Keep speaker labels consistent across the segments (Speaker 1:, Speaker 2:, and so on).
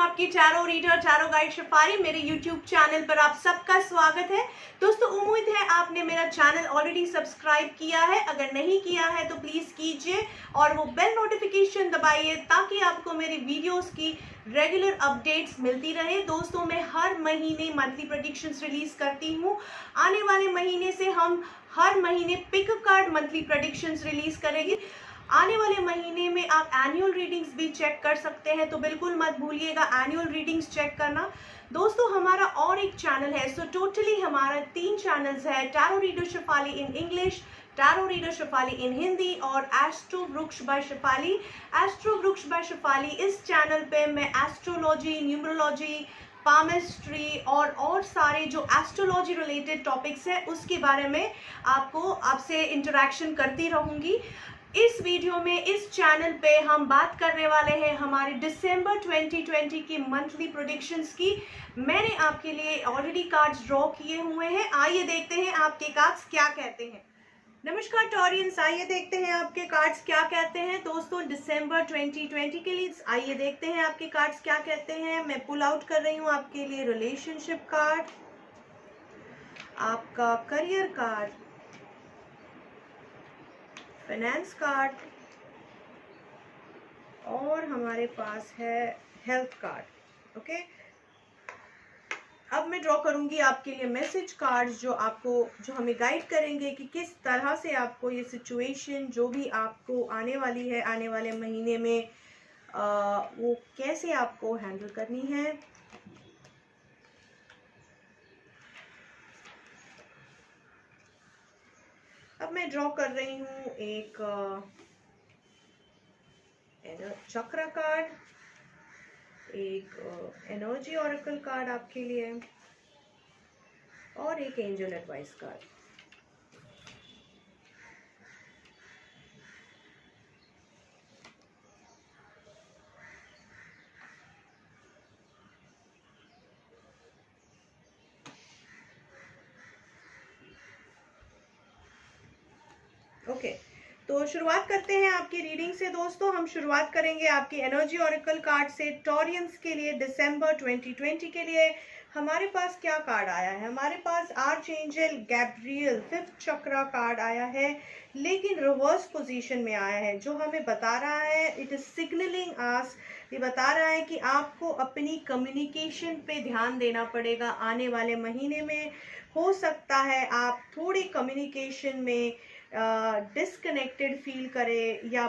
Speaker 1: आपकी tarot reader tarot guide शिफारी। मेरे YouTube channel पर आप सबका स्वागत है। दोस्तों, उम्मीद है आपने मेरा चैनल ऑलरेडी सब्सक्राइब किया है। अगर नहीं किया है तो प्लीज़ कीजिए और वो बेल नोटिफिकेशन दबाइए ताकि आपको मेरी वीडियोस की रेगुलर अपडेट्स मिलती रहे। दोस्तों, मैं हर महीने मंथली प्रेडिक्शंस रिलीज करती हूँ। आने वाले महीने से हम हर महीने pick card monthly predictions release करेंगे। आने वाले महीने में आप एनुअल रीडिंग्स भी चेक कर सकते हैं, तो बिल्कुल मत भूलिएगा एनुअल रीडिंग्स चेक करना। दोस्तों, हमारा और एक चैनल है, सो टोटली हमारा 3 चैनल्स है। Tarot reader Shifali in English, tarot reader Shifali in Hindi और astro Vriksh by Shifali. Astro Vriksh by Shifali, इस चैनल पे मैं एस्ट्रोलॉजी, न्यूमरोलॉजी, पामिस्ट्री और सारे जो एस्ट्रोलॉजी रिलेटेड टॉपिक्स है उसके बारे में आपसे इंटरेक्शन करती रहूंगी। इस वीडियो में इस चैनल पे हम बात करने वाले हैं हमारे दिसंबर 2020 की मंथली प्रेडिक्शंस की। मैंने आपके लिए ऑलरेडी कार्ड्स ड्रॉ किए हुए हैं। आइए देखते हैं आपके कार्ड्स क्या कहते हैं। नमस्कार टॉरियंस, आइए देखते हैं आपके कार्ड्स क्या कहते हैं। दोस्तों, दिसंबर 2020 के लिए आइए देखते हैं आपके कार्ड्स क्या कहते हैं। मैं पुल आउट कर रही हूँ आपके लिए रिलेशनशिप कार्ड, आपका करियर कार्ड, फाइनेंस कार्ड और हमारे पास है हेल्थ कार्ड। ओके, अब मैं ड्रॉ करूंगी आपके लिए मैसेज कार्ड्स जो हमें गाइड करेंगे कि किस तरह से आपको ये सिचुएशन जो भी आपको आने वाली है आने वाले महीने में वो कैसे आपको हैंडल करनी है। अब मैं ड्रॉ कर रही हूँ एक चक्र कार्ड, एक एनर्जी ऑरेकल कार्ड आपके लिए और एक एंजल एडवाइस कार्ड। ओके, तो शुरुआत करते हैं आपकी रीडिंग से। दोस्तों, हम शुरुआत करेंगे आपकी एनर्जी ऑरेकल कार्ड से। टॉरियंस के लिए दिसंबर 2020 के लिए हमारे पास क्या कार्ड आया है? हमारे पास आर्चएंजल गैब्रियल 5th चक्रा कार्ड आया है, लेकिन रिवर्स पोजीशन में आया है, जो हमें बता रहा है इट इज सिग्नलिंग आस, ये बता रहा है कि आपको अपनी कम्युनिकेशन पे ध्यान देना पड़ेगा आने वाले महीने में। हो सकता है आप थोड़ी कम्युनिकेशन में डिस्कनेक्टेड फील करें या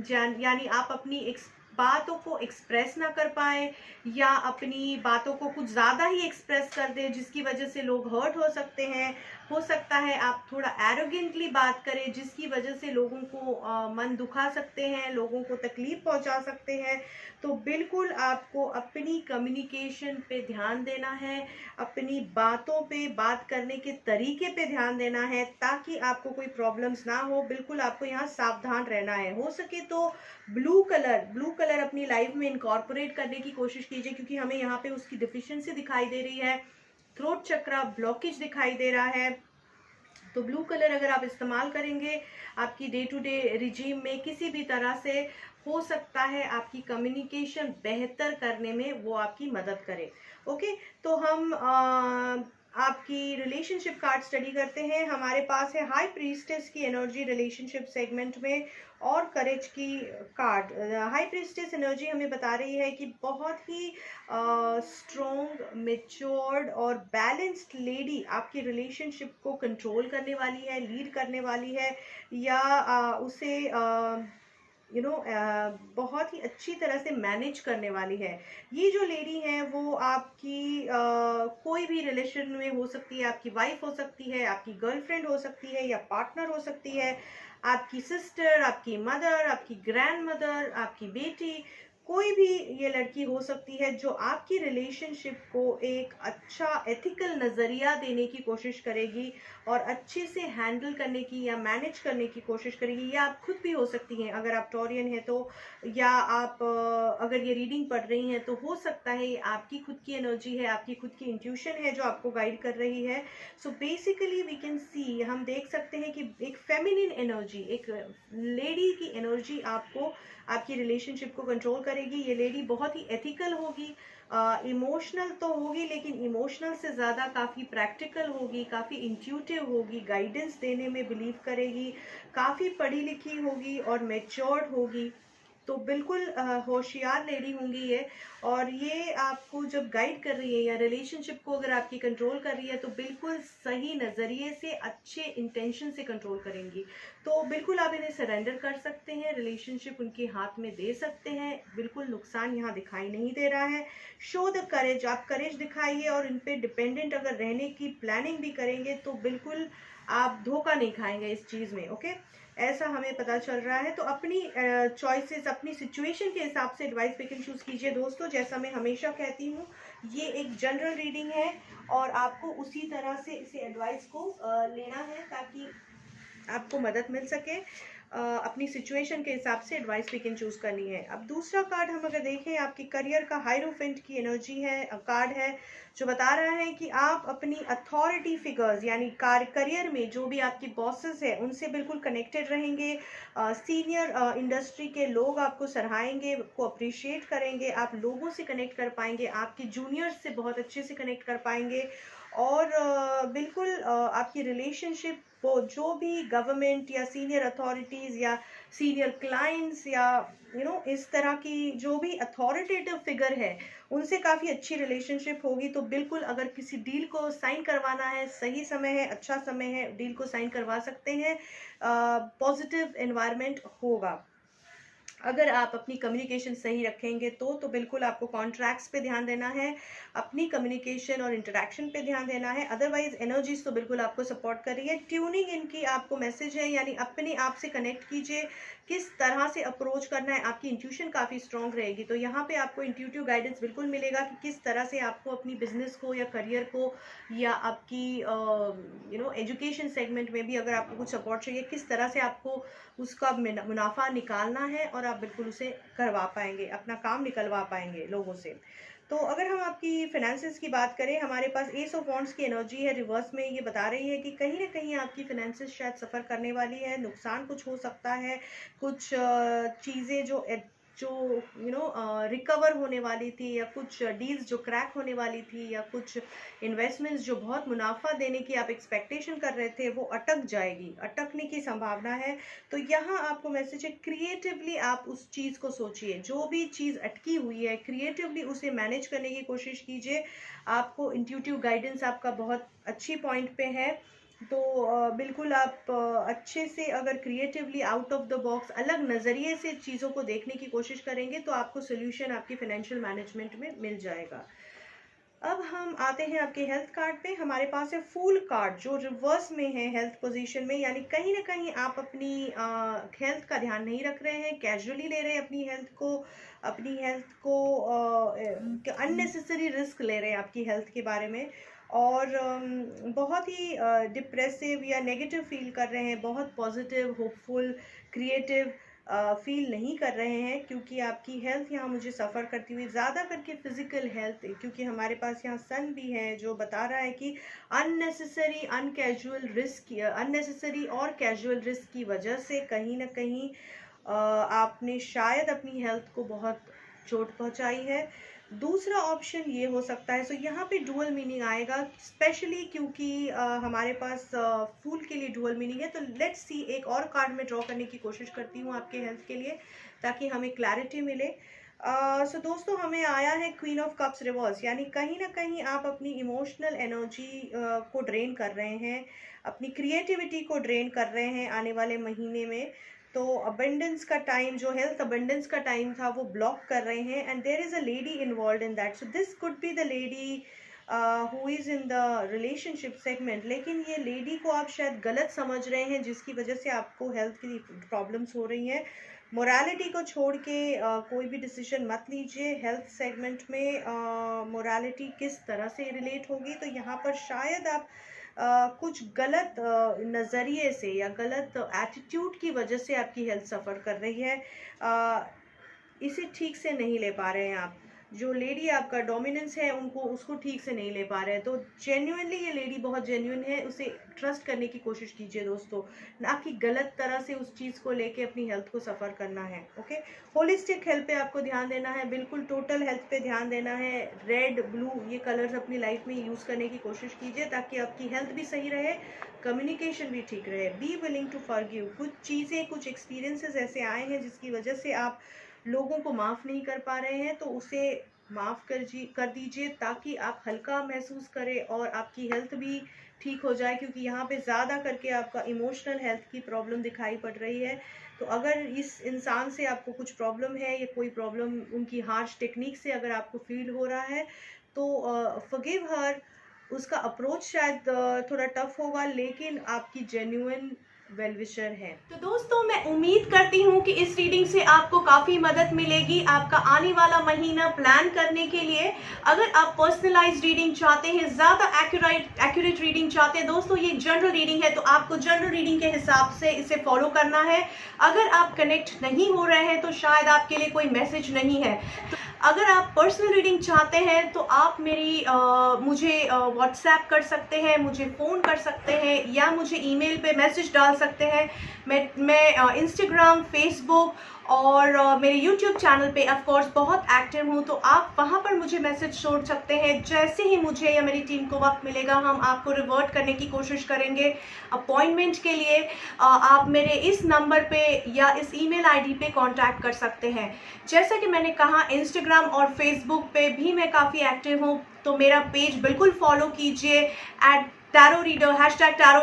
Speaker 1: यानी आप अपनी बातों को एक्सप्रेस ना कर पाए या अपनी बातों को कुछ ज़्यादा ही एक्सप्रेस कर दें, जिसकी वजह से लोग हर्ट हो सकते हैं। हो सकता है आप थोड़ा एरोगेंटली बात करें, जिसकी वजह से लोगों को मन दुखा सकते हैं, लोगों को तकलीफ पहुंचा सकते हैं। तो बिल्कुल आपको अपनी कम्युनिकेशन पे ध्यान देना है, अपनी बातों पे, बात करने के तरीके पे ध्यान देना है ताकि आपको कोई प्रॉब्लम्स ना हो। बिल्कुल आपको यहाँ सावधान रहना है। हो सके तो ब्लू कलर अपनी लाइफ में इनकॉर्पोरेट करने की कोशिश कीजिए, क्योंकि हमें यहाँ पे उसकी डिफिशियंसी दिखाई दे रही है। थ्रोट चक्रा ब्लॉकेज दिखाई दे रहा है, तो ब्लू कलर अगर आप इस्तेमाल करेंगे आपकी डे टू डे रिजीम में किसी भी तरह से, हो सकता है आपकी कम्युनिकेशन बेहतर करने में वो आपकी मदद करे। ओके, तो हम आपकी रिलेशनशिप कार्ड स्टडी करते हैं। हमारे पास है हाई प्रीस्टेस की एनर्जी रिलेशनशिप सेगमेंट में और करेज की कार्ड। हाई प्रीस्टेस एनर्जी हमें बता रही है कि बहुत ही स्ट्रॉन्ग, मेच्योर्ड और बैलेंस्ड लेडी आपकी रिलेशनशिप को कंट्रोल करने वाली है, लीड करने वाली है, या उसे बहुत ही अच्छी तरह से मैनेज करने वाली है। ये जो लेडी है वो आपकी कोई भी रिलेशन में हो सकती है, आपकी वाइफ हो सकती है, आपकी गर्लफ्रेंड हो सकती है या पार्टनर हो सकती है, आपकी सिस्टर, आपकी मदर, आपकी ग्रैंड मदर, आपकी बेटी, कोई भी ये लड़की हो सकती है जो आपकी रिलेशनशिप को एक अच्छा एथिकल नज़रिया देने की कोशिश करेगी और अच्छे से हैंडल करने की या मैनेज करने की कोशिश करेगी। या आप खुद भी हो सकती हैं अगर आप टॉरियन हैं तो, या आप अगर ये रीडिंग पढ़ रही हैं तो हो सकता है ये आपकी खुद की एनर्जी है, आपकी खुद की इंट्यूशन है जो आपको गाइड कर रही है। So basically we can see, हम देख सकते हैं कि एक फेमिनिन एनर्जी, एक लेडी की एनर्जी आपको आपकी रिलेशनशिप को कंट्रोल करेगी। ये लेडी बहुत ही एथिकल होगी, इमोशनल तो होगी लेकिन इमोशनल से ज़्यादा काफ़ी प्रैक्टिकल होगी, काफ़ी इंट्यूटिव होगी, गाइडेंस देने में बिलीव करेगी, काफ़ी पढ़ी लिखी होगी और मैच्योर्ड होगी। तो बिल्कुल होशियार लेडी होंगी ये। और ये आपको जब गाइड कर रही है या रिलेशनशिप को अगर आपकी कंट्रोल कर रही है तो बिल्कुल सही नज़रिए से, अच्छे इंटेंशन से कंट्रोल करेंगी। तो बिल्कुल आप इन्हें सरेंडर कर सकते हैं, रिलेशनशिप उनके हाथ में दे सकते हैं, बिल्कुल नुकसान यहाँ दिखाई नहीं दे रहा है। शो द करेज, आप करेज दिखाइए और इन पे डिपेंडेंट अगर रहने की प्लानिंग भी करेंगे तो बिल्कुल आप धोखा नहीं खाएंगे इस चीज़ में। ओके, ऐसा हमें पता चल रहा है। तो अपनी चॉइसेस, अपनी सिचुएशन के हिसाब से एडवाइस पिक एंड चूज कीजिए दोस्तों। जैसा मैं हमेशा कहती हूँ, ये एक जनरल रीडिंग है और आपको उसी तरह से इसे एडवाइस को लेना है ताकि आपको मदद मिल सके। अपनी सिचुएशन के हिसाब से एडवाइस पिक एंड चूज करनी है। अब दूसरा कार्ड हम अगर देखें, आपकी करियर का हायरोफेंट की एनर्जी है, कार्ड है जो बता रहा है कि आप अपनी अथॉरिटी फिगर्स यानी करियर में जो भी आपकी बॉसेस है उनसे बिल्कुल कनेक्टेड रहेंगे। सीनियर इंडस्ट्री के लोग आपको सराहेंगे, आपको अप्रिशिएट करेंगे, आप लोगों से कनेक्ट कर पाएंगे, आपके जूनियर्स से बहुत अच्छे से कनेक्ट कर पाएंगे। और बिल्कुल आपकी रिलेशनशिप वो जो भी गवर्नमेंट या सीनियर अथॉरिटीज़ या सीनियर क्लाइंट्स या इस तरह की जो भी अथॉरिटेटिव फिगर है उनसे काफ़ी अच्छी रिलेशनशिप होगी। तो बिल्कुल अगर किसी डील को साइन करवाना है, सही समय है, अच्छा समय है, डील को साइन करवा सकते हैं। पॉजिटिव एनवायरनमेंट होगा अगर आप अपनी कम्युनिकेशन सही रखेंगे तो बिल्कुल आपको कॉन्ट्रैक्ट्स पे ध्यान देना है, अपनी कम्युनिकेशन और इंटरेक्शन पे ध्यान देना है। अदरवाइज एनर्जीज तो बिल्कुल आपको सपोर्ट कर रही है। ट्यूनिंग इनकी आपको मैसेज है, यानी अपने आप से कनेक्ट कीजिए, किस तरह से अप्रोच करना है। आपकी इंट्यूशन काफ़ी स्ट्रॉन्ग रहेगी तो यहाँ पे आपको इंट्यूटिव गाइडेंस बिल्कुल मिलेगा कि किस तरह से आपको अपनी बिजनेस को या करियर को या आपकी एजुकेशन सेगमेंट में भी अगर आपको कुछ सपोर्ट चाहिए, किस तरह से आपको उसका मुनाफा निकालना है और आप बिल्कुल उसे करवा पाएंगे, अपना काम निकलवा पाएंगे लोगों से। तो अगर हम आपकी फाइनेंसेस की बात करें, हमारे पास एस ऑफ वॉन्ड्स की एनर्जी है रिवर्स में। ये बता रही है कि कहीं ना कहीं आपकी फाइनेंसेस शायद सफ़र करने वाली है, नुकसान कुछ हो सकता है, कुछ चीज़ें जो रिकवर होने वाली थी या कुछ डील्स जो क्रैक होने वाली थी या कुछ इन्वेस्टमेंट्स जो बहुत मुनाफा देने की आप एक्सपेक्टेशन कर रहे थे वो अटक जाएगी, अटकने की संभावना है। तो यहाँ आपको मैसेज है, क्रिएटिवली आप उस चीज़ को सोचिए, जो भी चीज़ अटकी हुई है क्रिएटिवली उसे मैनेज करने की कोशिश कीजिए। आपको इंट्यूटिव गाइडेंस आपका बहुत अच्छी पॉइंट पे है। तो बिल्कुल आप अच्छे से अगर creatively out of the box अलग नज़रिए से चीज़ों को देखने की कोशिश करेंगे तो आपको सोल्यूशन आपकी फाइनेंशियल मैनेजमेंट में मिल जाएगा। अब हम आते हैं आपके हेल्थ कार्ड पे। हमारे पास है फूल कार्ड जो रिवर्स में है हेल्थ पोजीशन में, यानी कहीं ना कहीं आप अपनी हेल्थ का ध्यान नहीं रख रहे हैं, कैजुअली ले रहे हैं अपनी हेल्थ को अननेसेसरी रिस्क ले रहे हैं आपकी हेल्थ के बारे में। और बहुत ही डिप्रेसिव या नेगेटिव फील कर रहे हैं, बहुत पॉजिटिव, होपफुल, क्रिएटिव फील नहीं कर रहे हैं क्योंकि आपकी हेल्थ यहाँ मुझे सफ़र करती हुई ज़्यादा करके फिजिकल हेल्थ, क्योंकि हमारे पास यहाँ सन भी है जो बता रहा है कि अननेसेसरी अननेसेसरी और कैजुअल रिस्क की वजह से कहीं ना कहीं आपने शायद अपनी हेल्थ को बहुत चोट पहुँचाई है। दूसरा ऑप्शन ये हो सकता है, सो यहाँ पे डुअल मीनिंग आएगा, स्पेशली क्योंकि हमारे पास फूल के लिए डुअल मीनिंग है। तो लेट्स सी, एक और कार्ड में ड्रॉ करने की कोशिश करती हूँ आपके हेल्थ के लिए ताकि हमें क्लैरिटी मिले। सो दोस्तों, हमें आया है क्वीन ऑफ कप्स रिवर्स, यानी कहीं ना कहीं आप अपनी इमोशनल एनर्जी को ड्रेन कर रहे हैं, अपनी क्रिएटिविटी को ड्रेन कर रहे हैं आने वाले महीने में। तो अबंडेंस का टाइम, जो हेल्थ अबंडेंस का टाइम था, वो ब्लॉक कर रहे हैं and there is a lady involve in that. So this could be the lady who is in the relationship segment. लेकिन ये लेडी को आप शायद गलत समझ रहे हैं जिसकी वजह से आपको हेल्थ की प्रॉब्लम्स हो रही हैं। मोरालिटी को छोड़ के कोई भी डिसीजन मत लीजिए हेल्थ सेगमेंट में। मोरालिटी किस तरह से रिलेट होगी, तो यहाँ पर शायद आप कुछ गलत नज़रिए से या गलत एटीट्यूड की वजह से आपकी हेल्थ सफ़र कर रही है, इसे ठीक से नहीं ले पा रहे हैं आप। जो लेडी आपका डोमिनेंस है उनको उसको ठीक से नहीं ले पा रहे हैं। तो जेन्युइनली ये लेडी बहुत जेन्युइन है, उसे ट्रस्ट करने की कोशिश कीजिए दोस्तों, ना कि गलत तरह से उस चीज़ को लेके अपनी हेल्थ को सफ़र करना है। ओके, होलिस्टिक हेल्थ पे आपको ध्यान देना है, बिल्कुल टोटल हेल्थ पे ध्यान देना है। रेड ब्लू ये कलर्स अपनी लाइफ में यूज़ करने की कोशिश कीजिए ताकि आपकी हेल्थ भी सही रहे, कम्युनिकेशन भी ठीक रहे। Be willing to forgive. कुछ चीज़ें, कुछ एक्सपीरियंसेस ऐसे आए हैं जिसकी वजह से आप लोगों को माफ़ नहीं कर पा रहे हैं, तो उसे माफ़ कर दीजिए ताकि आप हल्का महसूस करें और आपकी हेल्थ भी ठीक हो जाए, क्योंकि यहाँ पे ज़्यादा करके आपका इमोशनल हेल्थ की प्रॉब्लम दिखाई पड़ रही है। तो अगर इस इंसान से आपको कुछ प्रॉब्लम है या कोई प्रॉब्लम उनकी हार्श टेक्निक से अगर आपको फील हो रहा है तो फॉरगिव हर। उसका अप्रोच शायद थोड़ा टफ होगा, लेकिन आपकी जेन्युइन वेलविशर है। तो दोस्तों, मैं उम्मीद करती हूँ कि इस रीडिंग से आपको काफ़ी मदद मिलेगी आपका आने वाला महीना प्लान करने के लिए। अगर आप पर्सनलाइज्ड रीडिंग चाहते हैं, ज़्यादा एक्यूरेट रीडिंग चाहते हैं दोस्तों, ये जनरल रीडिंग है तो आपको जनरल रीडिंग के हिसाब से इसे फॉलो करना है। अगर आप कनेक्ट नहीं हो रहे हैं तो शायद आपके लिए कोई मैसेज नहीं है। तो अगर आप पर्सनल रीडिंग चाहते हैं तो आप मुझे व्हाट्सएप कर सकते हैं, मुझे फ़ोन कर सकते हैं या मुझे ईमेल पे मैसेज डाल सकते हैं। मैं इंस्टाग्राम, फेसबुक और मेरे यूट्यूब चैनल पे ऑफ कोर्स बहुत एक्टिव हूँ, तो आप वहाँ पर मुझे मैसेज छोड़ सकते हैं। जैसे ही मुझे या मेरी टीम को वक्त मिलेगा हम आपको रिवर्ट करने की कोशिश करेंगे। अपॉइंटमेंट के लिए आप मेरे इस नंबर पे या इस ईमेल आईडी पे कांटेक्ट कर सकते हैं। जैसा कि मैंने कहा, इंस्टाग्राम और फेसबुक पे भी मैं काफ़ी एक्टिव हूँ, तो मेरा पेज बिल्कुल फॉलो कीजिए @टैरो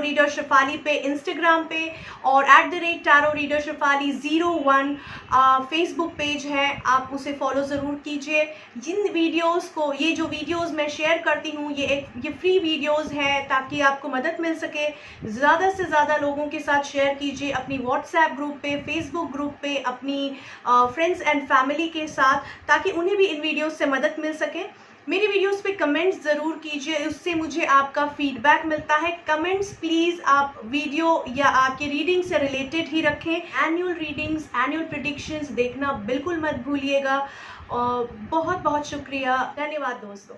Speaker 1: रीडर शेफाली पे इंस्टाग्राम पे और @tarot reader Shefali 01 Facebook page है, आप उसे फॉलो ज़रूर कीजिए। ये जो वीडियोस मैं शेयर करती हूँ ये फ्री वीडियोस हैं ताकि आपको मदद मिल सके। ज़्यादा से ज़्यादा लोगों के साथ शेयर कीजिए, अपनी व्हाट्सएप ग्रुप पे, फेसबुक ग्रुप पे, अपनी फ्रेंड्स एंड फैमिली के साथ, ताकि उन्हें भी इन वीडियोस से मदद मिल सके। मेरी वीडियोस पे कमेंट्स ज़रूर कीजिए, उससे मुझे आपका फीडबैक मिलता है। कमेंट्स प्लीज़ आप वीडियो या आपके रीडिंग से रिलेटेड ही रखें। एनुअल रीडिंग्स, एनुअल प्रेडिक्शंस देखना बिल्कुल मत भूलिएगा। बहुत बहुत शुक्रिया, धन्यवाद दोस्तों।